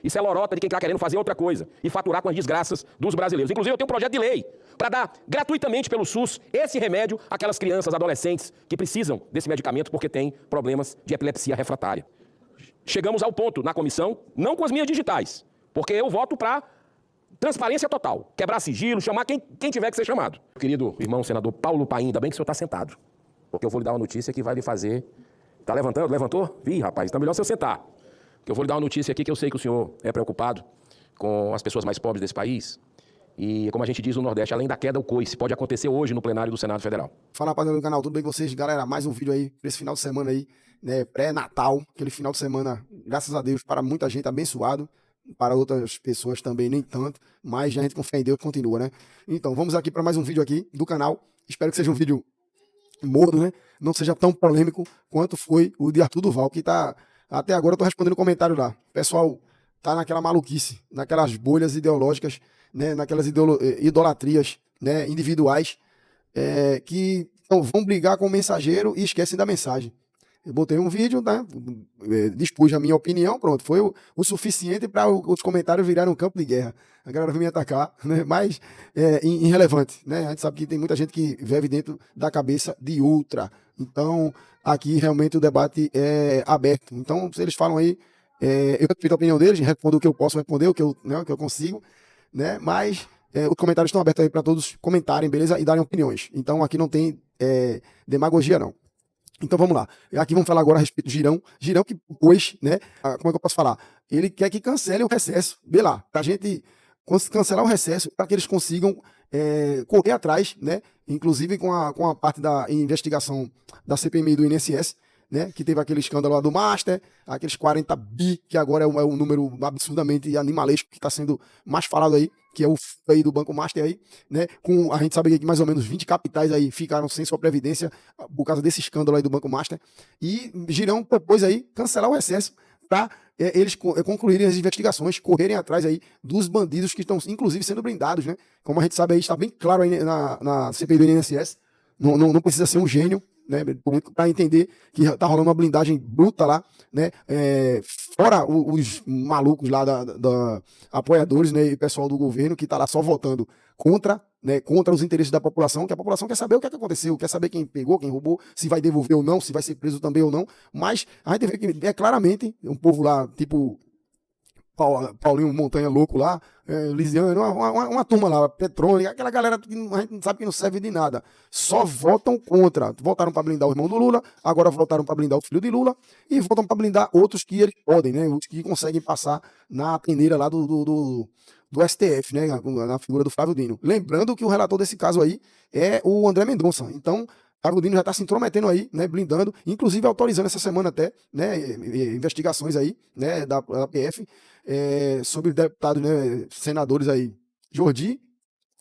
Isso é lorota de quem está querendo fazer outra coisa e faturar com as desgraças dos brasileiros. Inclusive, eu tenho um projeto de lei para dar gratuitamente pelo SUS esse remédio àquelas crianças, adolescentes que precisam desse medicamento porque têm problemas de epilepsia refratária. Chegamos ao ponto na comissão, não com as minhas digitais, porque eu voto para transparência total, quebrar sigilo, chamar quem tiver que ser chamado. Querido irmão senador Paulo Paim, ainda bem que o senhor está sentado, porque eu vou lhe dar uma notícia que vai lhe fazer... Está levantando? Levantou? Ih, rapaz, então é melhor se eu sentar. Porque eu vou lhe dar uma notícia aqui que eu sei que o senhor é preocupado com as pessoas mais pobres desse país. E, como a gente diz no Nordeste, além da queda, o coice pode acontecer hoje no plenário do Senado Federal. Fala, rapaziada do canal, tudo bem com vocês? Galera, mais um vídeo aí para esse final de semana aí, né, pré-natal, aquele final de semana, graças a Deus, para muita gente abençoado, para outras pessoas também nem tanto, mas a gente com fé em Deus continua, né? Então, vamos aqui para mais um vídeo aqui do canal, espero que seja um vídeo morno, né? Não seja tão polêmico quanto foi o de Arthur Duval, que tá, até agora eu tô respondendo comentário lá. O pessoal tá naquela maluquice, naquelas bolhas ideológicas, né? Naquelas idolatrias, né? Individuais, que vão brigar com o mensageiro e esquecem da mensagem. Eu botei um vídeo, né? Dispus a minha opinião, pronto. Foi o suficiente para os comentários virarem um campo de guerra. A galera veio me atacar, né? Mas irrelevante, né? A gente sabe que tem muita gente que vive dentro da cabeça de outra. Então, aqui realmente o debate é aberto. Então, se eles falam aí, eu respeito a opinião deles, respondo o que eu posso responder, o que eu consigo, né? Mas os comentários estão abertos aí para todos comentarem, beleza? E darem opiniões. Então, aqui não tem demagogia, não. Então vamos lá, aqui vamos falar agora a respeito do Girão que pôs, né, como é que eu posso falar? Ele quer que cancele o recesso, vê lá, pra gente cancelar o recesso, para que eles consigam correr atrás, né, inclusive com a parte da investigação da CPMI do INSS, né, que teve aquele escândalo lá do Master, aqueles 40 bi, que agora é um número absurdamente animalesco, que está sendo mais falado aí, que é o aí do Banco Master aí, né, a gente sabe que mais ou menos 20 capitais aí ficaram sem sua previdência por causa desse escândalo aí do Banco Master, e Girão propôs aí cancelar o recesso para eles concluírem as investigações, correrem atrás aí dos bandidos que estão, inclusive, sendo blindados, né, como a gente sabe aí, está bem claro aí na CPI do INSS, não precisa ser um gênio, né, para entender que tá rolando uma blindagem bruta lá, né, fora os malucos lá da apoiadores, né, e pessoal do governo que tá lá só votando contra, né, contra os interesses da população, que a população quer saber o que aconteceu, quer saber quem pegou, quem roubou, se vai devolver ou não, se vai ser preso também ou não, mas a gente vê que é claramente um povo lá, tipo Paulinho Montanha louco lá, Lisiano, uma turma lá, Petrônica, aquela galera que a gente não sabe que não serve de nada. Só votam contra. Votaram para blindar o irmão do Lula, agora votaram para blindar o filho de Lula e votam para blindar outros que eles podem, né? Outros que conseguem passar na peneira lá do STF, né? Na figura do Flávio Dino. Lembrando que o relator desse caso aí é o André Mendonça. Então, Flávio Dino já está se intrometendo aí, né, blindando, inclusive autorizando essa semana até, né, investigações aí, né, da PF, sobre deputados, né, senadores aí, Jordi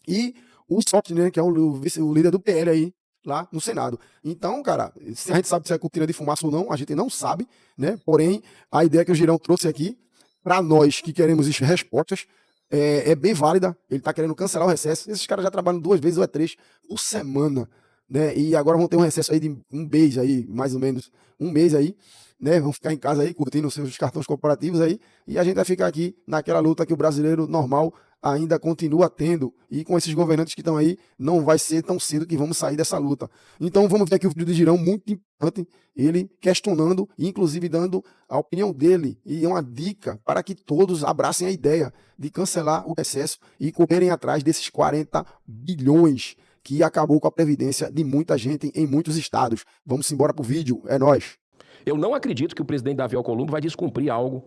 e o Soft, né, que é o líder do PL aí, lá no Senado. Então, cara, se a gente sabe se é cortina de fumaça ou não, a gente não sabe, né, porém, a ideia que o Girão trouxe aqui, para nós que queremos respostas, é bem válida. Ele está querendo cancelar o recesso. Esses caras já trabalham 2 vezes ou 3 por semana, né? E agora vão ter um recesso aí de um mês aí, mais ou menos, um mês aí, né? Vão ficar em casa aí, curtindo os seus cartões corporativos aí, e a gente vai ficar aqui naquela luta que o brasileiro normal ainda continua tendo, e com esses governantes que estão aí, não vai ser tão cedo que vamos sair dessa luta. Então vamos ver aqui o vídeo de Girão, muito importante, ele questionando, e inclusive dando a opinião dele, e uma dica para que todos abracem a ideia de cancelar o recesso e correrem atrás desses 40 bilhões que acabou com a previdência de muita gente em muitos estados. Vamos embora pro vídeo, é nóis. Eu não acredito que o presidente Davi Alcolumbre vai descumprir algo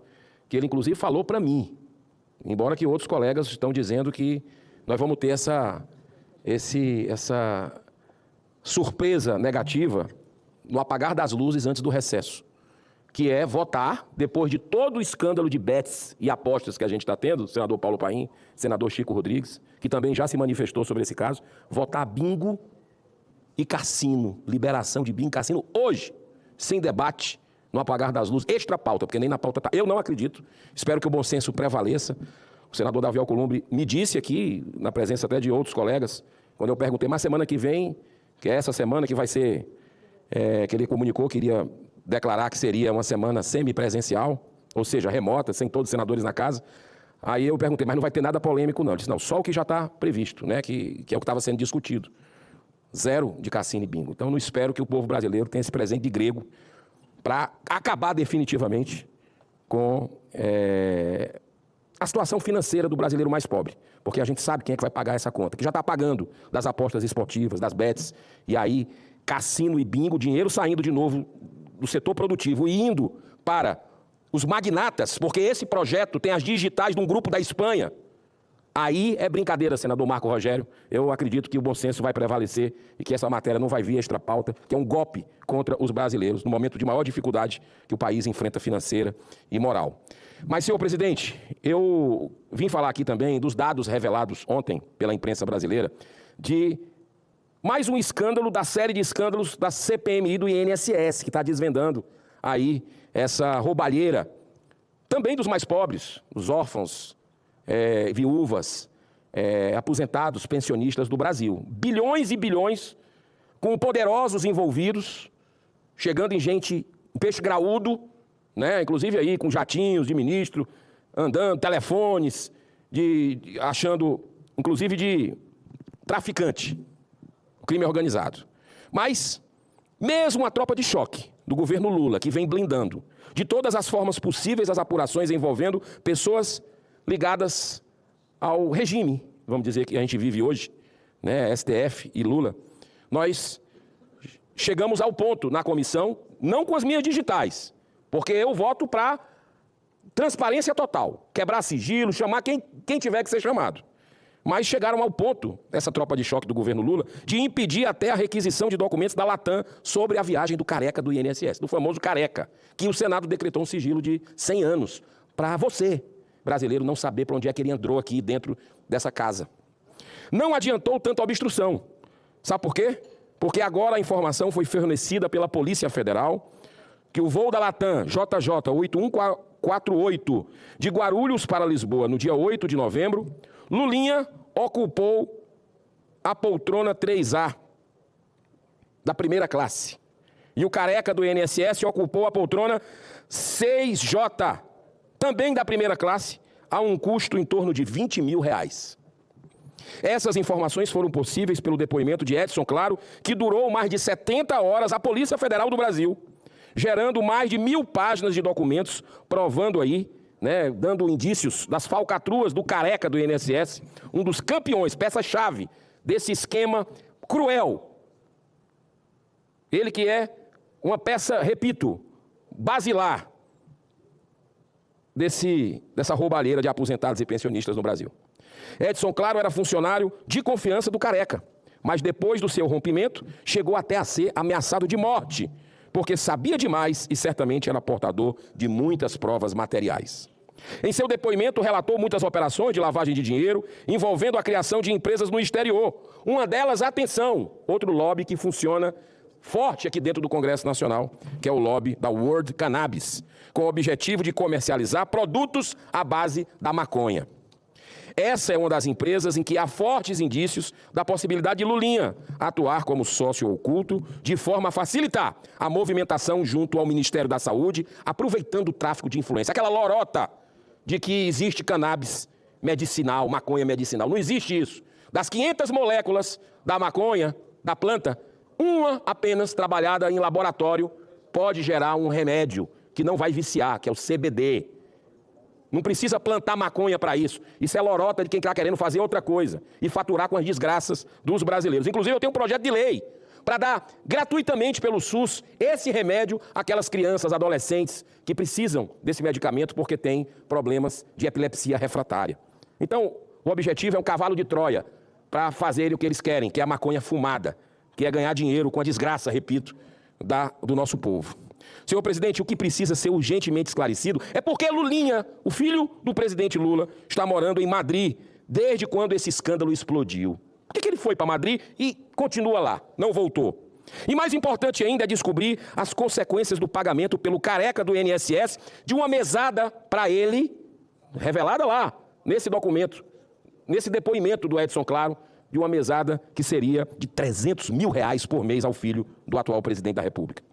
que ele, inclusive, falou para mim, embora que outros colegas estão dizendo que nós vamos ter essa surpresa negativa no apagar das luzes antes do recesso, que é votar, depois de todo o escândalo de bets e apostas que a gente está tendo, senador Paulo Paim, senador Chico Rodrigues, que também já se manifestou sobre esse caso, votar bingo e cassino, liberação de bingo e cassino hoje, sem debate, no apagar das luzes, extra pauta, porque nem na pauta está. Eu não acredito, espero que o bom senso prevaleça. O senador Davi Alcolumbre me disse aqui, na presença até de outros colegas, quando eu perguntei, mas semana que vem, que é essa semana que vai ser, que ele comunicou que iria declarar que seria uma semana semipresencial, ou seja, remota, sem todos os senadores na casa. Aí eu perguntei, mas não vai ter nada polêmico não? Ele disse, não, só o que já está previsto, né, que é o que estava sendo discutido. 0 de cassino e bingo. Então, não espero que o povo brasileiro tenha esse presente de grego para acabar definitivamente com a situação financeira do brasileiro mais pobre. Porque a gente sabe quem é que vai pagar essa conta, que já está pagando das apostas esportivas, das bets, e aí cassino e bingo, dinheiro saindo de novo do setor produtivo e indo para os magnatas, porque esse projeto tem as digitais de um grupo da Espanha. Aí é brincadeira, senador Marco Rogério. Eu acredito que o bom senso vai prevalecer e que essa matéria não vai vir extra pauta, que é um golpe contra os brasileiros, no momento de maior dificuldade que o país enfrenta financeira e moral. Mas, senhor presidente, eu vim falar aqui também dos dados revelados ontem pela imprensa brasileira de mais um escândalo da série de escândalos da CPMI do INSS, que está desvendando aí essa roubalheira também dos mais pobres, os órfãos, viúvas, aposentados, pensionistas do Brasil. Bilhões e bilhões com poderosos envolvidos, chegando em gente, em peixe graúdo, né? Inclusive aí com jatinhos de ministro, andando, telefones, achando, inclusive de traficante, o crime organizado. Mas, mesmo a tropa de choque do governo Lula, que vem blindando de todas as formas possíveis as apurações envolvendo pessoas ligadas ao regime, vamos dizer, que a gente vive hoje, né, STF e Lula, nós chegamos ao ponto na comissão, não com as minhas digitais, porque eu voto para transparência total, quebrar sigilo, chamar quem tiver que ser chamado. Mas chegaram ao ponto, essa tropa de choque do governo Lula, de impedir até a requisição de documentos da Latam sobre a viagem do careca do INSS, do famoso careca, que o Senado decretou um sigilo de 100 anos para você, brasileiro, não saber para onde é que ele entrou aqui dentro dessa casa. Não adiantou tanta obstrução. Sabe por quê? Porque agora a informação foi fornecida pela Polícia Federal que o voo da Latam JJ 8148 de Guarulhos para Lisboa no dia 8 de novembro, Lulinha ocupou a poltrona 3A da primeira classe. E o careca do INSS ocupou a poltrona 6J, também da primeira classe, a um custo em torno de R$20 mil. Essas informações foram possíveis pelo depoimento de Edson Claro, que durou mais de 70 horas à Polícia Federal do Brasil, gerando mais de 1000 páginas de documentos, provando aí, né, dando indícios das falcatruas do careca do INSS, um dos campeões, peça-chave desse esquema cruel. Ele que é uma peça, repito, basilar dessa roubalheira de aposentados e pensionistas no Brasil. Edson Claro era funcionário de confiança do careca, mas depois do seu rompimento, chegou até a ser ameaçado de morte, porque sabia demais e certamente era portador de muitas provas materiais. Em seu depoimento, relatou muitas operações de lavagem de dinheiro envolvendo a criação de empresas no exterior. Uma delas, atenção, outro lobby que funciona forte aqui dentro do Congresso Nacional, que é o lobby da World Cannabis, com o objetivo de comercializar produtos à base da maconha. Essa é uma das empresas em que há fortes indícios da possibilidade de Lulinha atuar como sócio oculto, de forma a facilitar a movimentação junto ao Ministério da Saúde, aproveitando o tráfico de influência. Aquela lorota de que existe cannabis medicinal, maconha medicinal. Não existe isso. Das 500 moléculas da maconha, da planta, uma apenas trabalhada em laboratório pode gerar um remédio que não vai viciar, que é o CBD. Não precisa plantar maconha para isso. Isso é lorota de quem está querendo fazer outra coisa e faturar com as desgraças dos brasileiros. Inclusive, eu tenho um projeto de lei para dar gratuitamente pelo SUS esse remédio àquelas crianças, adolescentes que precisam desse medicamento porque têm problemas de epilepsia refratária. Então, o objetivo é um cavalo de Troia para fazer o que eles querem, que é a maconha fumada, que é ganhar dinheiro com a desgraça, repito, do nosso povo. Senhor presidente, o que precisa ser urgentemente esclarecido é porque Lulinha, o filho do presidente Lula, está morando em Madrid desde quando esse escândalo explodiu. Por que ele foi para Madrid e continua lá, não voltou? E mais importante ainda é descobrir as consequências do pagamento pelo careca do INSS de uma mesada para ele, revelada lá, nesse documento, nesse depoimento do Edson Claro, de uma mesada que seria de R$300 mil por mês ao filho do atual presidente da República.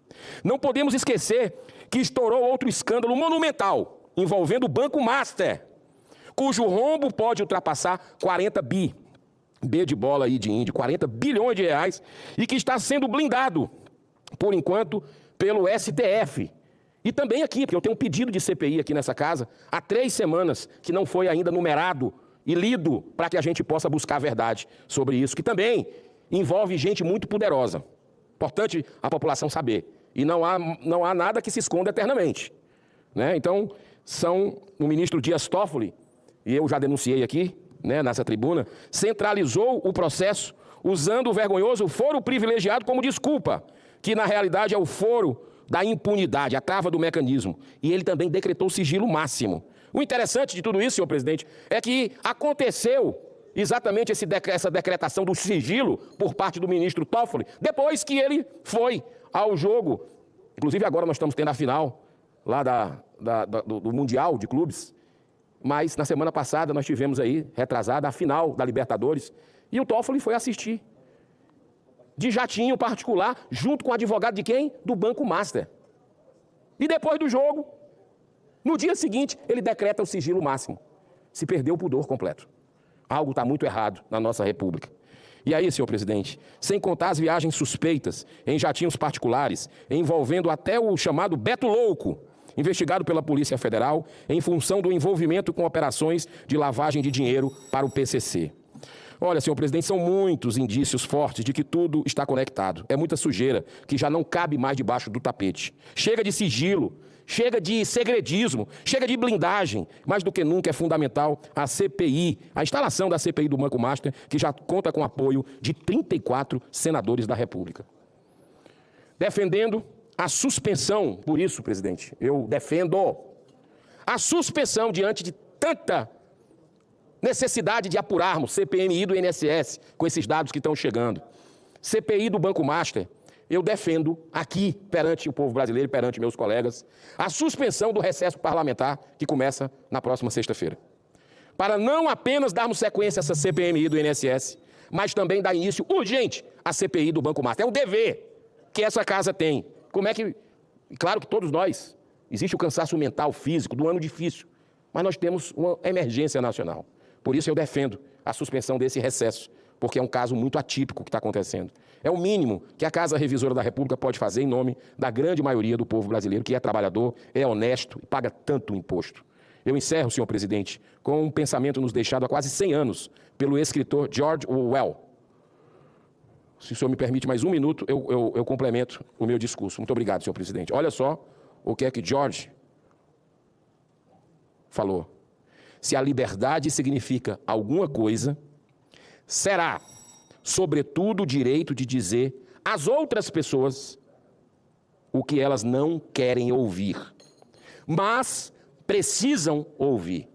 Não podemos esquecer que estourou outro escândalo monumental envolvendo o Banco Master, cujo rombo pode ultrapassar 40 bi. B de bola aí de índio, 40 bilhões de reais, e que está sendo blindado, por enquanto, pelo STF. E também aqui, porque eu tenho um pedido de CPI aqui nessa casa, há 3 semanas, que não foi ainda numerado e lido para que a gente possa buscar a verdade sobre isso, que também envolve gente muito poderosa. Importante a população saber. E não há nada que se esconda eternamente, né? Então, o ministro Dias Toffoli, e eu já denunciei aqui, né, nessa tribuna, centralizou o processo usando o vergonhoso foro privilegiado como desculpa, que na realidade é o foro da impunidade, a trava do mecanismo. E ele também decretou sigilo máximo. O interessante de tudo isso, senhor presidente, é que aconteceu exatamente essa decretação do sigilo por parte do ministro Toffoli, depois que ele foi ao jogo. Inclusive agora nós estamos tendo a final lá do Mundial de Clubes, mas na semana passada nós tivemos aí, retrasada, a final da Libertadores, e o Toffoli foi assistir, de jatinho particular, junto com o advogado de quem? Do Banco Master. E depois do jogo, no dia seguinte, ele decreta o sigilo máximo. Se perdeu o pudor completo. Algo está muito errado na nossa República. E aí, senhor presidente, sem contar as viagens suspeitas em jatinhos particulares, envolvendo até o chamado Beto Louco, investigado pela Polícia Federal em função do envolvimento com operações de lavagem de dinheiro para o PCC. Olha, senhor presidente, são muitos indícios fortes de que tudo está conectado. É muita sujeira que já não cabe mais debaixo do tapete. Chega de sigilo, chega de segredismo, chega de blindagem. Mais do que nunca é fundamental a CPI, a instalação da CPI do Banco Master, que já conta com apoio de 34 senadores da República. Defendendo a suspensão, por isso, presidente, eu defendo a suspensão diante de tanta necessidade de apurarmos CPMI do INSS com esses dados que estão chegando. CPI do Banco Master, eu defendo aqui, perante o povo brasileiro, perante meus colegas, a suspensão do recesso parlamentar que começa na próxima sexta-feira. Para não apenas darmos sequência a essa CPMI do INSS, mas também dar início urgente à CPI do Banco Master. É um dever que essa casa tem. Como é que... Claro que todos nós, existe o cansaço mental, físico, do ano difícil, mas nós temos uma emergência nacional. Por isso eu defendo a suspensão desse recesso, porque é um caso muito atípico que está acontecendo. É o mínimo que a Casa Revisora da República pode fazer em nome da grande maioria do povo brasileiro, que é trabalhador, é honesto e paga tanto imposto. Eu encerro, senhor presidente, com um pensamento nos deixado há quase 100 anos pelo escritor George Orwell. Se o senhor me permite mais 1 minuto, eu complemento o meu discurso. Muito obrigado, senhor presidente. Olha só o que é que George falou. Se a liberdade significa alguma coisa, será, sobretudo, o direito de dizer às outras pessoas o que elas não querem ouvir, mas precisam ouvir.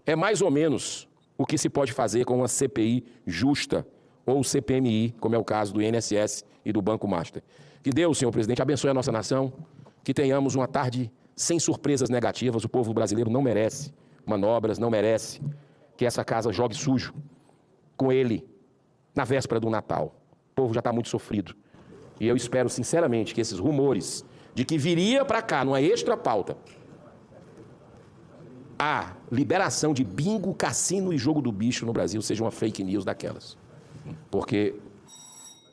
É mais ou menos o que se pode fazer com uma CPI justa, ou CPMI, como é o caso do INSS e do Banco Master. Que Deus, senhor presidente, abençoe a nossa nação, que tenhamos uma tarde sem surpresas negativas. O povo brasileiro não merece manobras, não merece que essa casa jogue sujo com ele na véspera do Natal. O povo já está muito sofrido. E eu espero, sinceramente, que esses rumores de que viria para cá, numa extra pauta, a liberação de bingo, cassino e jogo do bicho no Brasil seja uma fake news daquelas. Porque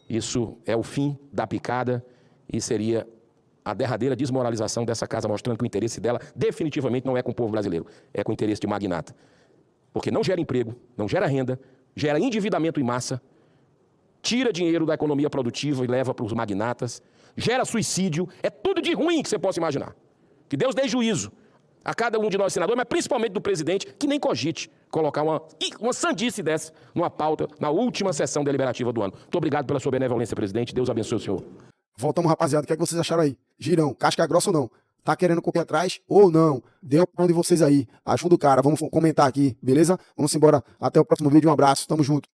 isso é o fim da picada e seria a derradeira desmoralização dessa casa, mostrando que o interesse dela definitivamente não é com o povo brasileiro, é com o interesse de magnata. Porque não gera emprego, não gera renda, gera endividamento em massa, tira dinheiro da economia produtiva e leva para os magnatas, gera suicídio, é tudo de ruim que você possa imaginar. Que Deus dê juízo a cada um de nós senadores, mas principalmente do presidente, que nem cogite colocar uma sandice dessa numa pauta na última sessão deliberativa do ano. Muito obrigado pela sua benevolência, presidente. Deus abençoe o senhor. Voltamos, rapaziada. O que é que vocês acharam aí? Girão, casca grossa ou não? Tá querendo correr atrás ou não? Dê a opinião de vocês aí. Achou do cara? Vamos comentar aqui, beleza? Vamos embora. Até o próximo vídeo. Um abraço. Tamo junto.